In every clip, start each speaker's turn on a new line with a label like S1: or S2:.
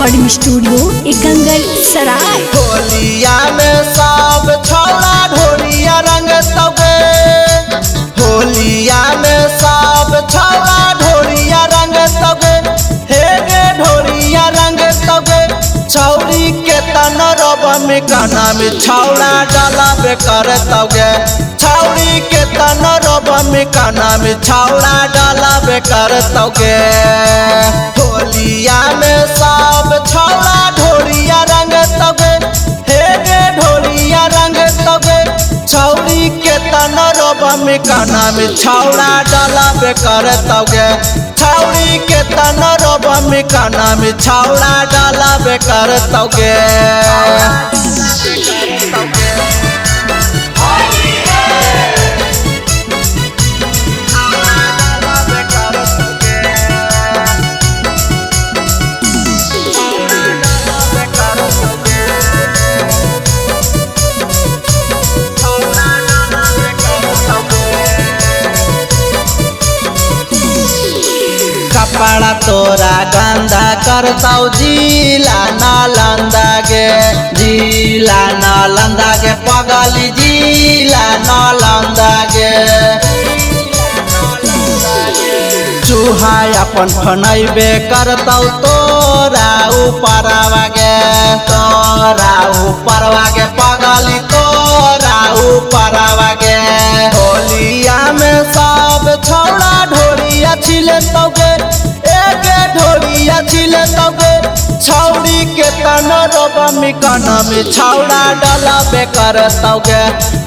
S1: Recording studio एकंगल सराय।
S2: होलिया में सब छौड़ा ढोलिया रंग तौगे, होलिया में सब छौड़ा ढोलिया रंग तौगे, हे गे ढोलिया रंग तौगे। छौरी के तन रब में काना में छौड़ा डाला बेकर तौगे, छौरी के तन रब में काना में छौड़ा डाला बेकर तौगे। होलिया में सब छौड़ा ढोलिया रंग तौगे, हे गे ढोलिया रंग तौगे। छौरी के तन रब में काना में छौड़ा डाला बेकर तौगे, छौरी के तन रब में काना में छौड़ा डाला बेकर तौगे। कपड़ा तोरा गंदा करतौ जिला नालंदा गे, जिला नालंदा गे पगली जिला नालंदा गे। चूहा अपन फनैबे करतौ तोरा ऊपरवा गे, तोरा ऊपरवा गे पगली तोरा ऊपरवा गे। होलिया में सब छौड़ा ढोलिया छिले तौगे, एके ढोलिया छिले तौगे। छौड़ी के तन रब में काना में छौड़ा डाला बेकर तौगे,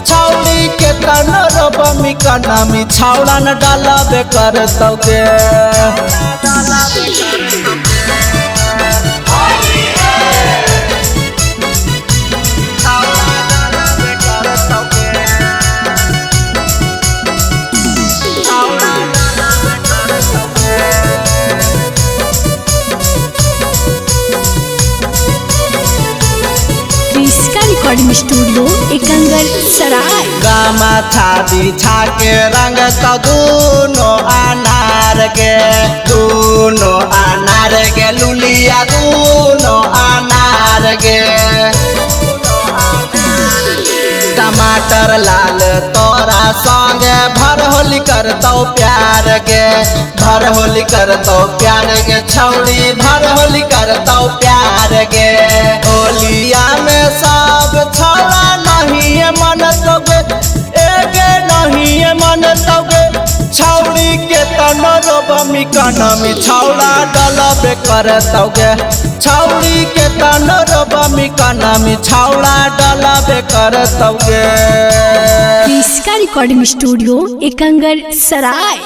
S2: छौड़ी के तन रब में काना में छौड़ा न डाला बेकर तौगे।
S1: रिकॉर्डिंग स्टूडियो एकंगल सराय।
S2: गामा छादी छाके रंग तो दूनो अनार के, दूनो अनार के लुलिया दूनो अनार के। टमाटर लाल तोरा संगे भर होली करतौ प्यार के, भर होली करतौ प्यार के। छौड़ी भर होली करतौ प्यार के। होलिया में सब छौड़ा नहीं मन तौगे, एगे नहीं मन तौगे। छौड़ी के तन रब में काना में छौड़ा डाला बेकर तौगे, छौड़ी के तन रब में काना में छौड़ा डाला बेकर तौगे।
S1: रिकॉर्डिंग स्टूडियो एकंगल सराय।